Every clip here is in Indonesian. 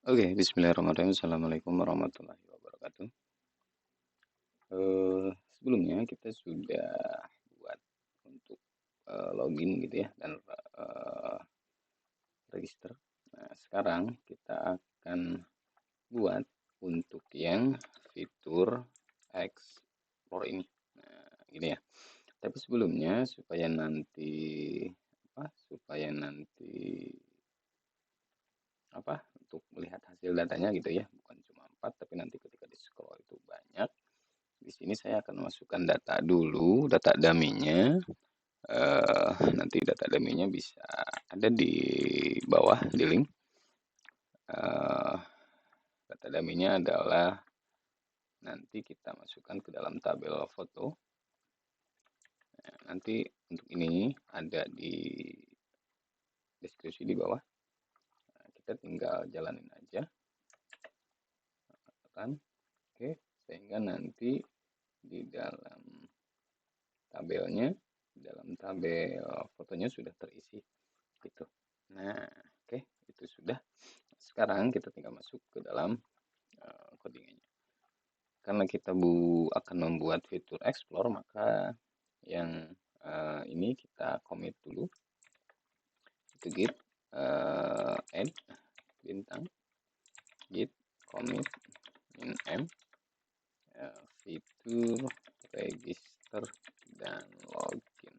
Oke, bismillahirrahmanirrahim. Assalamualaikum warahmatullahi wabarakatuh. Sebelumnya kita sudah buat untuk login gitu ya dan register. Nah, sekarang kita akan buat untuk yang fitur explore ini. Nah, gini ya. Tapi sebelumnya supaya nanti untuk melihat hasil datanya gitu ya, bukan cuma 4 tapi nanti ketika di scroll itu banyak. Di sini saya akan masukkan data dulu, data dummy-nya. Nanti data dummy-nya bisa ada di bawah di link. Data dummy-nya adalah nanti kita masukkan ke dalam tabel foto. Nah, nanti untuk ini ada di deskripsi di bawah. Nah, kita tinggal jalanin aja, kan? Oke, sehingga nanti di dalam tabelnya, di dalam tabel fotonya sudah terisi gitu. Nah, oke, itu sudah. Sekarang kita tinggal masuk ke dalam codingannya. Karena kita akan membuat fitur explore, maka yang ini kita commit dulu. Itu git add bintang git commit in m fitur register dan login.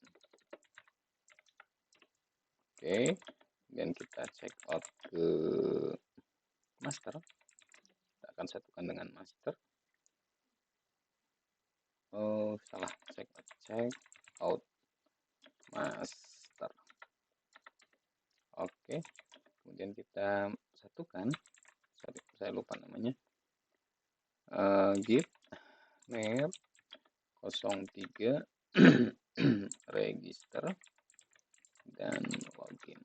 Oke, dan kita check out ke master. Kita akan satukan dengan master. Oh, salah, check out master. Oke, kemudian kita satukan, saya lupa namanya, git net 03 register dan login.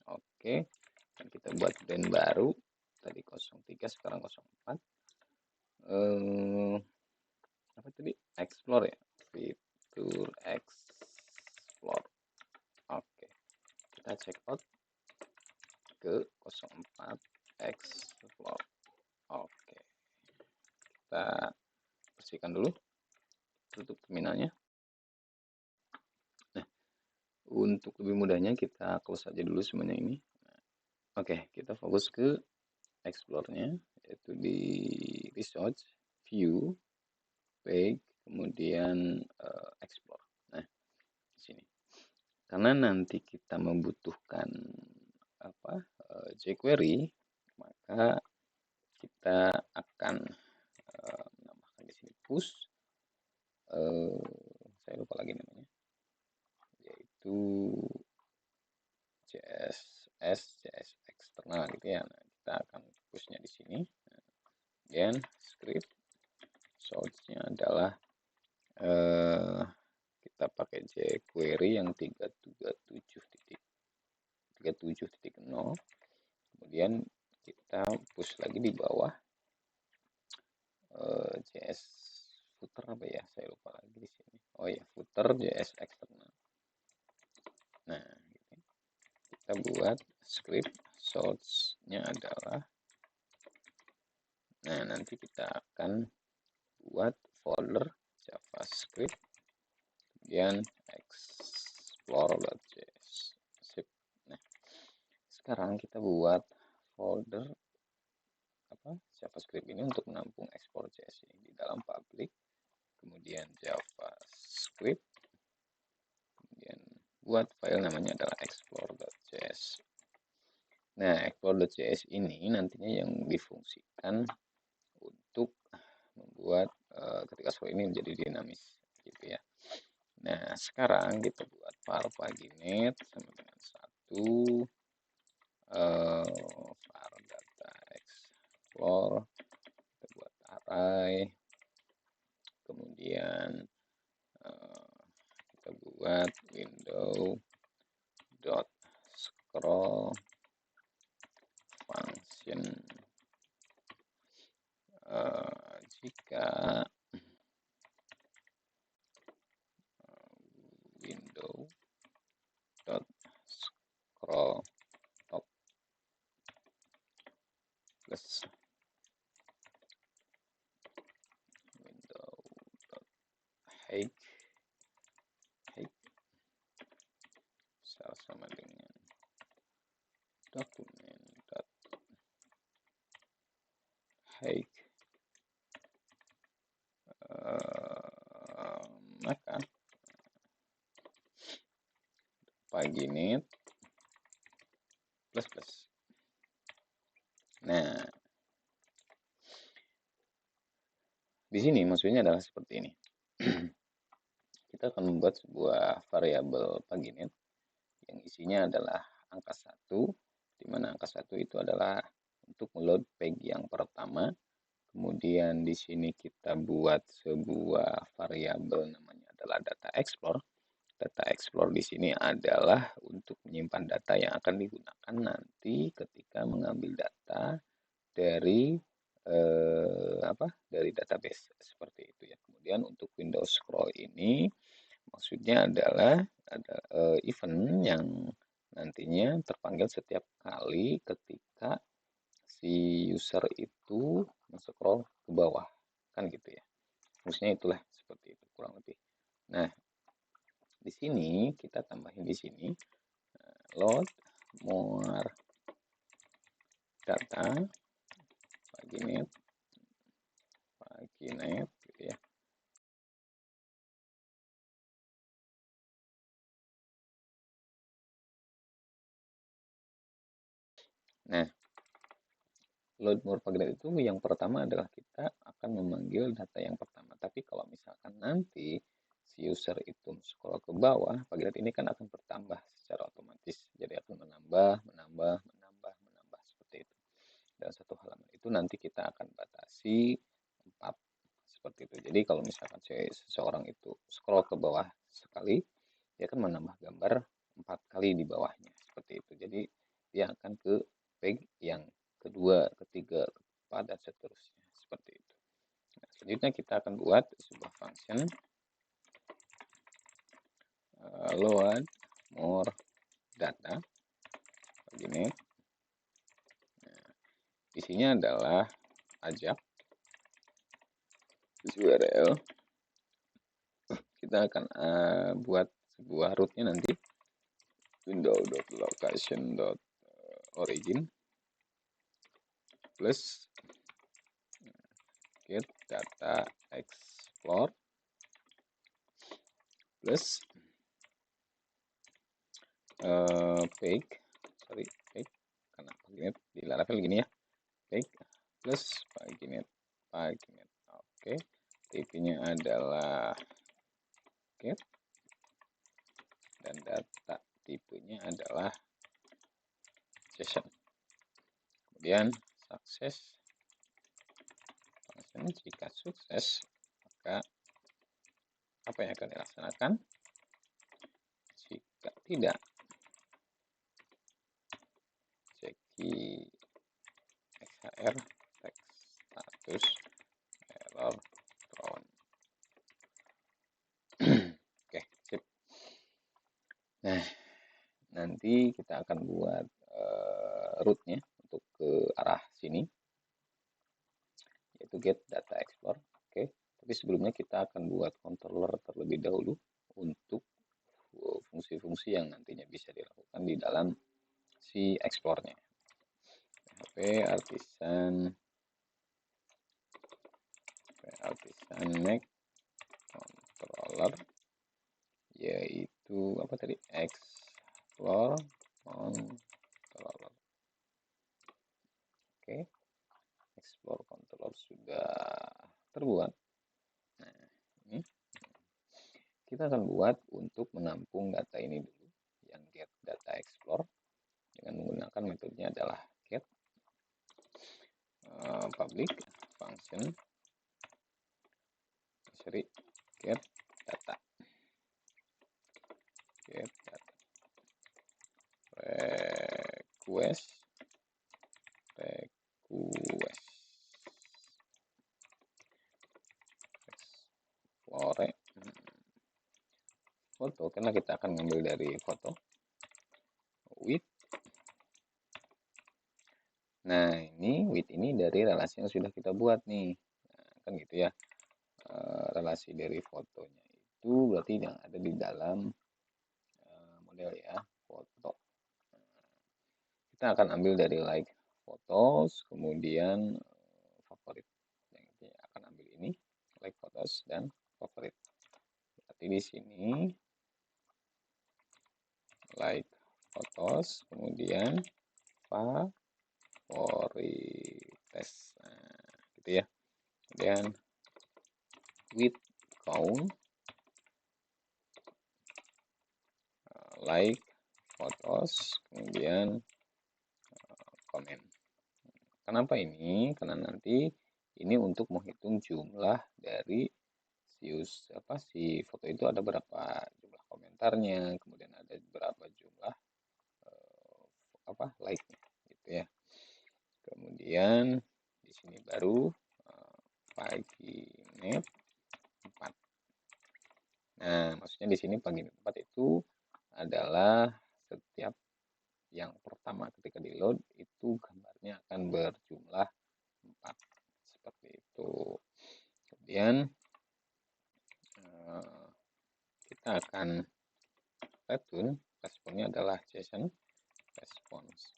Oke, dan kita buat brand baru, tadi 03 sekarang 04. Apa tadi? Explore ya, fitur explore. Oke, kita check out ke 04 explore. Oke, kita bersihkan dulu, tutup terminalnya. Nah, untuk lebih mudahnya kita close aja dulu semuanya ini. Oke, kita fokus ke explore-nya, yaitu di research, view, page, kemudian explore. Nah, di sini. Karena nanti kita membutuhkan jQuery, maka kita akan menambahkan di sini push. Saya lupa lagi namanya, yaitu CSS eksternal gitu ya. Nah, kita akan pushnya di sini. Kemudian script source-nya adalah kita pakai jQuery yang 377.0. Kemudian kita push lagi di bawah JS footer apa ya, saya lupa lagi di sini. Oh ya, footer JS eksternal. Nah, kita buat script source-nya adalah, nah nanti kita akan buat folder JavaScript, kemudian explore.js. Nah, sekarang kita buat folder JavaScript ini untuk menampung ekspor JS ini di dalam public, kemudian JavaScript, kemudian buat file namanya adalah explore.js. Nah, explore.js ini nantinya yang difungsikan untuk membuat ketika scroll ini menjadi dinamis gitu ya. Nah, sekarang kita buat var paginate sama dengan 1 var data explore, kita buat array, kemudian kita buat window dot scroll function jika window dot scroll top plus sama dengan document.height, maka paginate plus plus. Nah, di sini maksudnya adalah seperti ini. Kita akan membuat sebuah variabel paginate yang isinya adalah angka 1, di mana angka 1 itu adalah untuk meload peg yang pertama. Kemudian di sini kita buat sebuah variabel namanya adalah data explore. Data explore di sini adalah untuk menyimpan data yang akan digunakan nanti ketika mengambil data dari dari database seperti itu ya. Kemudian untuk Windows scroll ini maksudnya adalah ada event yang nantinya terpanggil setiap kali ketika si user itu scroll ke bawah, kan gitu ya. Maksudnya itulah seperti itu kurang lebih. Nah, di sini kita tambahin di sini load more data paginate gitu ya. Nah, load more paginate itu yang pertama adalah kita akan memanggil data yang pertama. Tapi kalau misalkan nanti si user itu scroll ke bawah, paginate ini kan akan bertambah secara otomatis. Jadi akan menambah seperti itu. Dalam satu halaman itu nanti kita akan batasi 4 seperti itu. Jadi kalau misalkan seseorang itu scroll ke bawah sekali, dia akan menambah gambar 4 kali di bawahnya seperti itu. Jadi dia akan ke page yang kedua, ketiga, keempat, dan seterusnya seperti itu. Nah, selanjutnya kita akan buat sebuah function load more data begini. Nah, isinya adalah ajak URL. Kita akan buat sebuah rootnya nanti window.location.origin plus get data explore plus page karena paginate di Laravel gini ya, page plus paginate. Oke, tipe-nya adalah get dan data tipenya adalah JSON. Kemudian sukses function, jika sukses maka apa yang akan dilaksanakan, jika tidak ceki xhr text status error thrown. Oke, sip. Nah, nanti kita akan buat rootnya untuk ke arah sini, yaitu get data explore. Oke, tapi sebelumnya kita akan buat controller terlebih dahulu untuk fungsi-fungsi yang nantinya bisa dilakukan di dalam si explore-nya. PHP artisan make controller, yaitu apa tadi, explore controller. Oke, explore controller sudah terbuat. Nah, ini kita akan buat untuk menampung data ini dulu, yang get data explore, dengan menggunakan metodenya adalah get public function get data request explore foto, karena kita akan ngambil dari foto with. Nah, ini with ini dari relasi yang sudah kita buat nih. Nah, kan gitu ya. Relasi dari fotonya itu berarti yang ada di dalam model ya, foto. Kita akan ambil dari like photos, kemudian favorit. Yang akan ambil ini like photos dan favorit. Berarti di sini like photos, kemudian favorites, nah, gitu ya. Kemudian with count, like photos, kemudian komen. Kenapa ini? Karena nanti ini untuk menghitung jumlah dari si foto itu ada berapa jumlah komentarnya, kemudian ada berapa jumlah like-nya gitu ya. Kemudian di sini baru PagiNet 4. Nah, maksudnya di sini PagiNet 4 itu adalah setiap yang pertama ketika di load itu gambarnya akan berjumlah 4 seperti itu. Kemudian kita akan return, responnya adalah JSON response.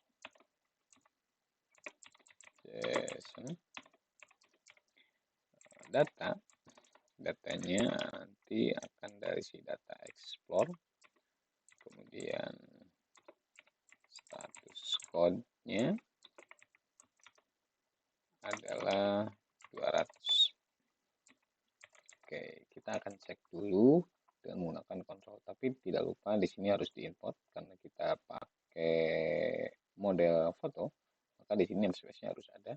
JSON datanya nanti akan dari si data explore, kemudian status code-nya adalah 200. Oke, kita akan cek dulu dengan menggunakan kontrol, tapi tidak lupa di sini harus diimport karena kita pakai model foto, maka di sini namespace-nya harus ada.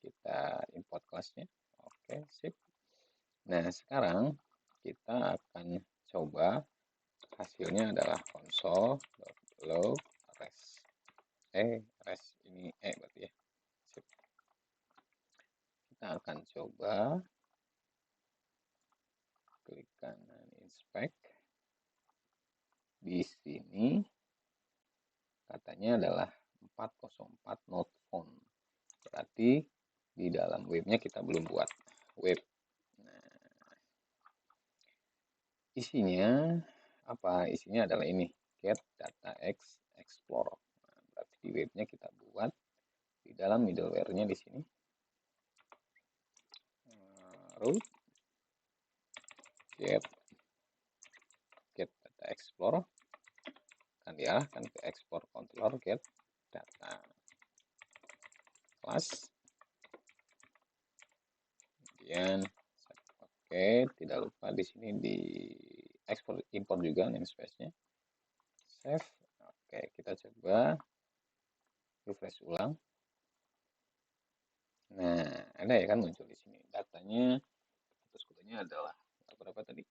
Kita import kelasnya. Oke, sip. Nah, sekarang kita akan coba hasilnya adalah console.log res. Res ini berarti ya. Sip. Kita akan coba klik kanan inspect. Di sini katanya adalah 404 not found. Berarti di dalam webnya kita belum buat web. Nah, isinya apa? Isinya adalah ini, get data explore. Nah, berarti di webnya kita buat di dalam middleware-nya di sini. Root get data explore akan diarahkan ke export controller get data class. Kemudian oke, tidak lupa di sini di export import juga namespace-nya. Save. Oke, kita coba refresh ulang. Nah, ada ya kan muncul di sini. Datanya status kodenya adalah berapa tadi? 4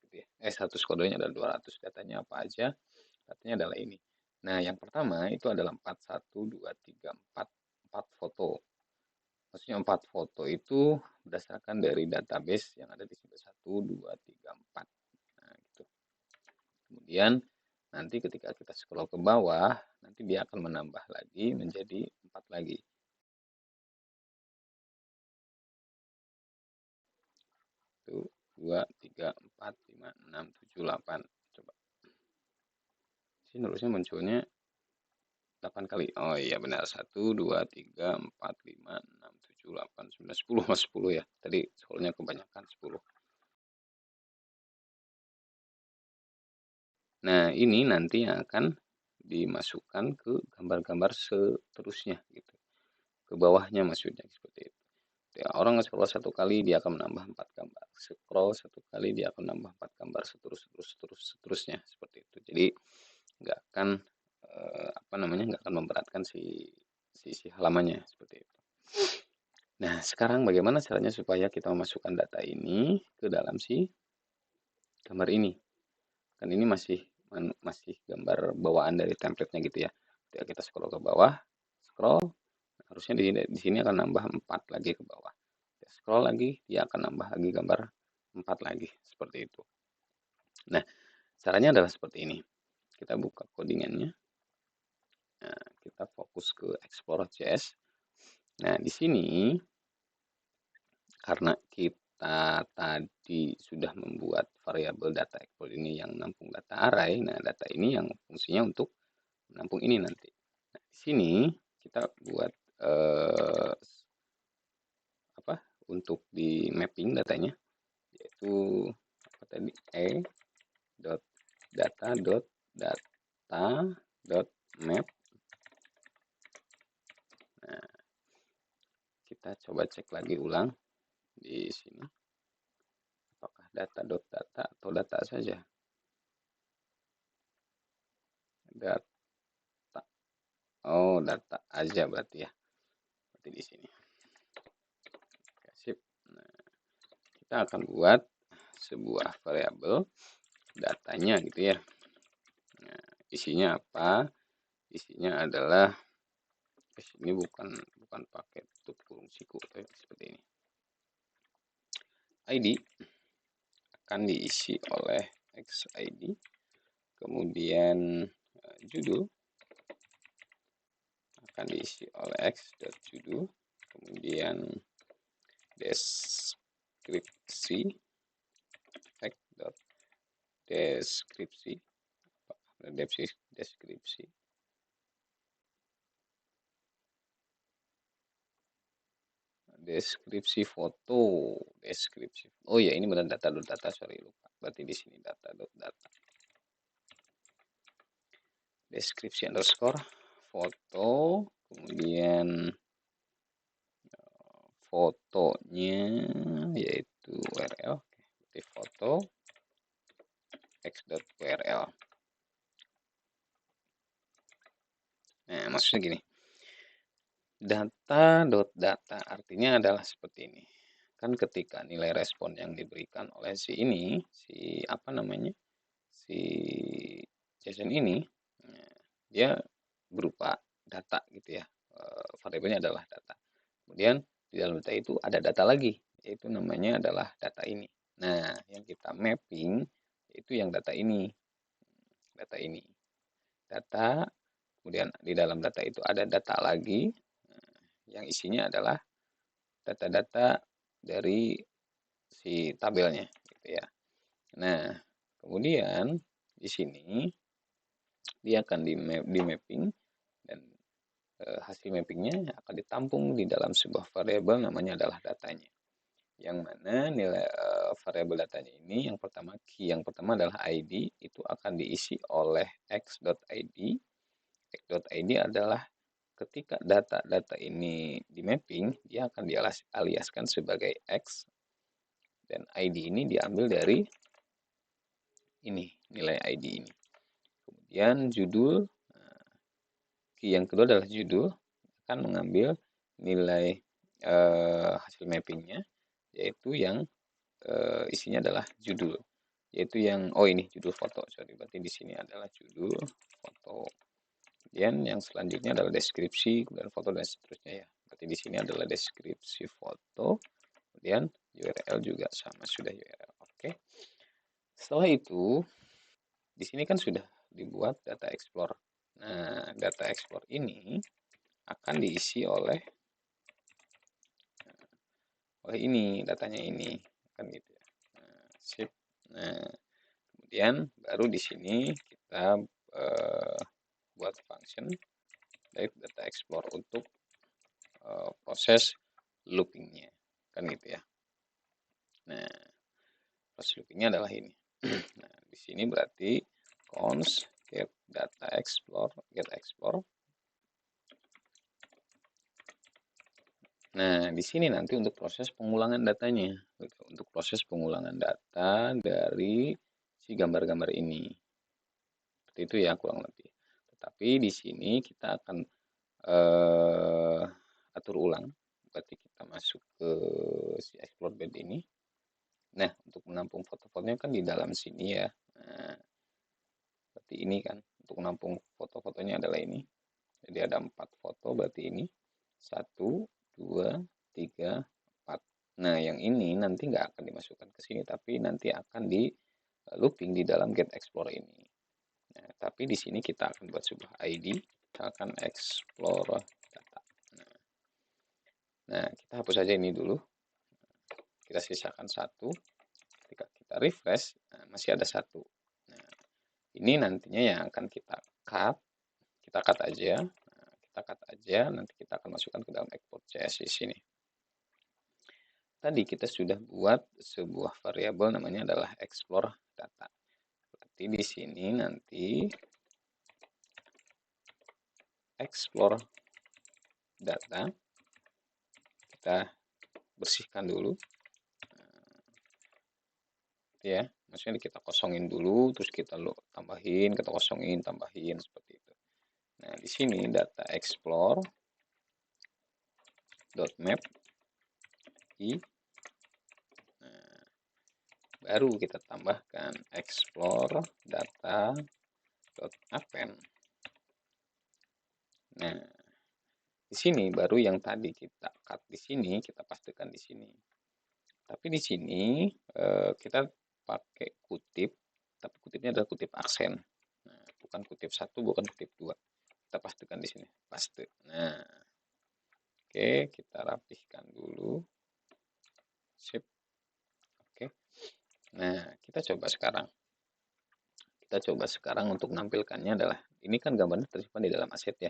gitu ya. Status kodenya adalah 200. Datanya apa aja? Datanya adalah ini. Nah, yang pertama itu adalah 4, 1, 2, 3, 4 foto. Maksudnya 4 foto itu berdasarkan dari database yang ada di sini 1, 2, 3, 4. Nah, gitu. Kemudian nanti ketika kita scroll ke bawah, nanti dia akan menambah lagi menjadi 4 lagi. 1, 2, 3, 4, 5, 6, 7, 8. Coba. Sini harusnya munculnya 8 kali. Oh iya benar. 1, 2, 3, 4, 5, 6, 7, 8, 9, 10. 10 ya. Tadi scrollnya kebanyakan 10. Nah, ini nanti yang akan dimasukkan ke gambar-gambar seterusnya gitu. Ke bawahnya maksudnya seperti itu. Ya, orang scroll 1 kali dia akan menambah 4 gambar. Scroll 1 kali dia akan menambah 4 gambar seterusnya seperti itu. Jadi nggak akan nggak akan memberatkan si halamannya seperti itu. Nah, sekarang bagaimana caranya supaya kita memasukkan data ini ke dalam si gambar ini? Kan ini masih gambar bawaan dari template-nya gitu ya. Ketika kita scroll ke bawah, harusnya di sini akan nambah 4 lagi ke bawah. Kita scroll lagi, dia akan nambah lagi gambar 4 lagi seperti itu. Nah, caranya adalah seperti ini. Kita buka codingannya. Nah, kita fokus ke Explorer.js. Nah, di sini karena kita kita tadi sudah membuat variabel data export ini yang menampung data array, nah data ini yang fungsinya untuk menampung ini nanti. Nah, di sini kita buat untuk di mapping datanya, yaitu apa tadi, data.map. Nah, kita coba cek lagi ulang di sini apakah data.data atau data saja. Data, oh data aja berarti ya, berarti di sini. Oke, sip. Nah, kita akan buat sebuah variabel datanya gitu ya. Nah, isinya apa? Isinya adalah ini bukan pakai tutup kurung siku, tapi seperti ini. ID akan diisi oleh xid, kemudian judul akan diisi oleh x.judul, kemudian deskripsi deskripsi deskripsi foto, oh ya ini benar data.data, sorry lupa, berarti di sini data.data, deskripsi underscore foto, kemudian fotonya yaitu URL, berarti foto x.url. Nah, maksudnya gini, data.data artinya adalah seperti ini. Kan ketika nilai respon yang diberikan oleh si JSON ini, dia berupa data gitu ya. Variabelnya adalah data. Kemudian di dalam data itu ada data lagi, yaitu namanya adalah data ini. Nah, yang kita mapping itu yang data ini. Data, kemudian di dalam data itu ada data lagi, yang isinya adalah data-data dari si tabelnya gitu ya. Nah, kemudian di sini dia akan di mapping, dan hasil mappingnya akan ditampung di dalam sebuah variabel namanya adalah datanya. Yang mana nilai variabel datanya ini yang pertama adalah ID, itu akan diisi oleh x.id. x.id adalah ketika data-data ini di mapping, dia akan dialiaskan sebagai X, dan ID ini diambil dari ini, nilai ID ini. Kemudian judul, key yang kedua adalah judul, akan mengambil nilai hasil mappingnya, yaitu yang isinya adalah judul, yaitu yang ini judul foto, sorry, berarti di sini adalah judul foto. Kemudian yang selanjutnya adalah deskripsi, kemudian foto dan seterusnya ya. Berarti di sini adalah deskripsi foto, kemudian URL juga sama, sudah URL. Oke. Setelah itu di sini kan sudah dibuat data explore. Nah, data explore ini akan diisi oleh ini, datanya ini kan gitu ya. Nah, sip. Nah, kemudian baru di sini kita buat function type data explore untuk proses loopingnya kan gitu ya. Nah, proses loopingnya adalah ini. Nah, di sini berarti const get data explore, get explore. Nah, di sini nanti untuk proses pengulangan datanya, untuk proses pengulangan data dari si gambar-gambar ini. Seperti itu ya kurang lebih. Tetapi di sini kita akan atur ulang. Berarti kita masuk ke si explore bed ini. Nah, untuk menampung foto-fotonya kan di dalam sini ya. Nah, berarti ini kan untuk menampung foto-fotonya adalah ini. Jadi ada 4 foto, berarti ini 1, 2, 3, 4. Nah, yang ini nanti nggak akan dimasukkan ke sini, tapi nanti akan di looping di dalam get explore ini. Nah, tapi di sini kita akan buat sebuah ID, misalkan explore data. Nah, kita hapus saja ini dulu. kita sisakan 1. Ketika kita refresh, masih ada 1. Nah, ini nantinya yang akan kita cut aja. Kita cut aja, nanti kita akan masukkan ke dalam export.js di sini. Tadi kita sudah buat sebuah variabel namanya adalah explore data. Berarti di sini nanti explore data kita bersihkan dulu. Ya, maksudnya kita kosongin dulu, terus kita tambahin, kita kosongin, tambahin seperti itu. Nah, di sini data explore .map i. Nah, baru kita tambahkan explore data .append. Nah, di sini baru yang tadi kita cut di sini kita pastikan di sini. Tapi di sini kita pakai kutip, tapi kutipnya adalah kutip aksen. Nah, bukan kutip 1, bukan kutip 2. Kita pastikan di sini, paste. Nah, oke, kita rapihkan dulu. Sip. Oke. Nah, kita coba sekarang. Untuk menampilkannya adalah, ini kan gambarnya tersimpan di dalam aset ya.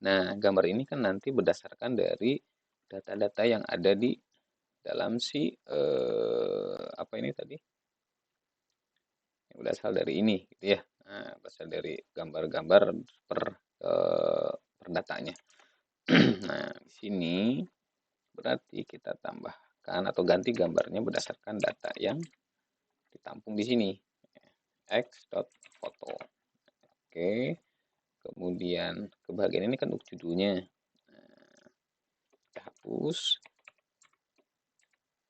Nah, gambar ini kan nanti berdasarkan dari data-data yang ada di dalam si apa ini tadi? Yang berasal dari ini gitu ya. Nah, berasal dari gambar-gambar per datanya. Nah, di sini berarti kita tambahkan atau ganti gambarnya berdasarkan data yang ditampung di sini. x.photo. Oke. Kemudian ke bagian ini kan judulnya. Nah, kita hapus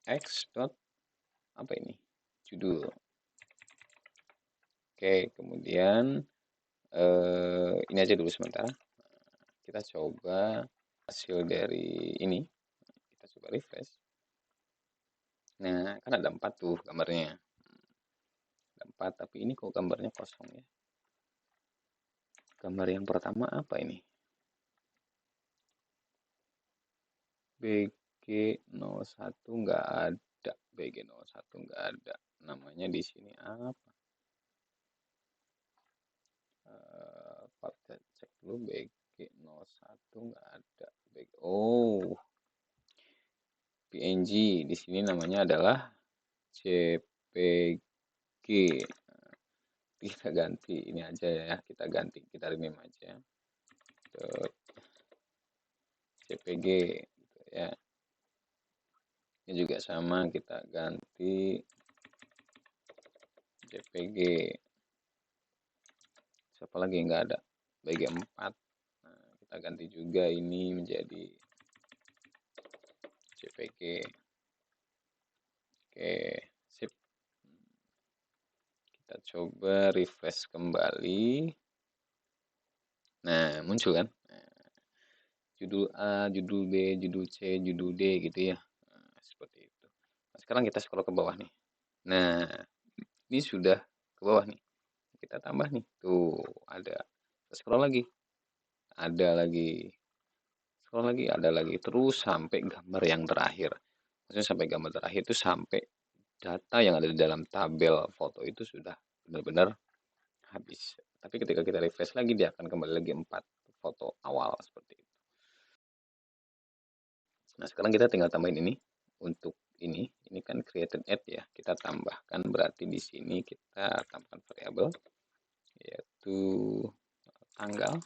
x. Apa ini? Judul. Oke, kemudian ini aja dulu sementara. Kita coba hasil dari ini. Kita coba refresh. Nah, kan ada 4 tuh gambarnya. Ada 4, tapi ini kok gambarnya kosong ya. Gambar yang pertama apa ini? BG01 nggak ada. BG01 nggak ada. Namanya di sini apa? Kita cek dulu BG01 nggak ada. Oh, PNG di sini namanya adalah JPG. Kita ganti ini aja ya, kita rename aja JPG gitu ya. Ini juga sama, kita ganti JPG. Siapa lagi yang nggak ada? BG4. Nah, kita ganti juga ini menjadi JPG. Oke, sip. Kita coba refresh kembali. Nah, muncul kan? Nah, judul A, judul B, judul C, judul D gitu ya. Nah, seperti itu. Nah, sekarang kita scroll ke bawah nih. Nah, ini sudah ke bawah nih. Kita tambah nih. Tuh, ada. Kita scroll lagi. Ada lagi. Scroll lagi, ada lagi. Terus sampai gambar yang terakhir. Maksudnya sampai gambar terakhir itu sampai data yang ada di dalam tabel foto itu sudah benar-benar habis. Tapi ketika kita refresh lagi, dia akan kembali lagi 4 foto awal seperti itu. Nah, sekarang kita tinggal tambahin ini. Untuk ini kan created at ya. Kita tambahkan, berarti di sini kita tambahkan variabel yaitu tanggal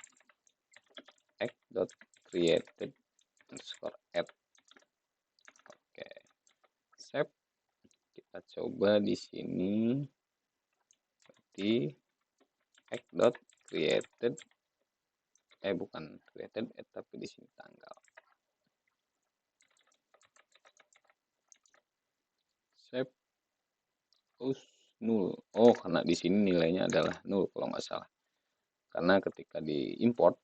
x.created underscore at. Oke, save. Kita coba di sini berarti x.created bukan created at, tapi di sini tanggal. Save. Null. Oh, karena di sini nilainya adalah 0 kalau nggak salah. Karena ketika di import,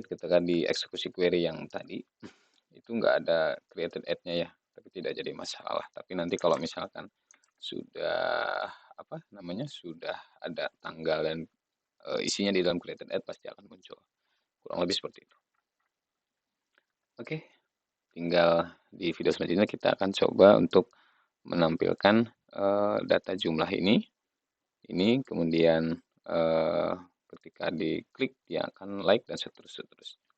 ketika di eksekusi query yang tadi, itu nggak ada created at-nya ya, tapi tidak jadi masalah. Tapi nanti kalau misalkan sudah sudah ada tanggal dan isinya di dalam created at, pasti akan muncul. Kurang lebih seperti itu. Oke. tinggal di video selanjutnya kita akan coba untuk menampilkan data jumlah ini kemudian ketika diklik dia akan like dan seterusnya.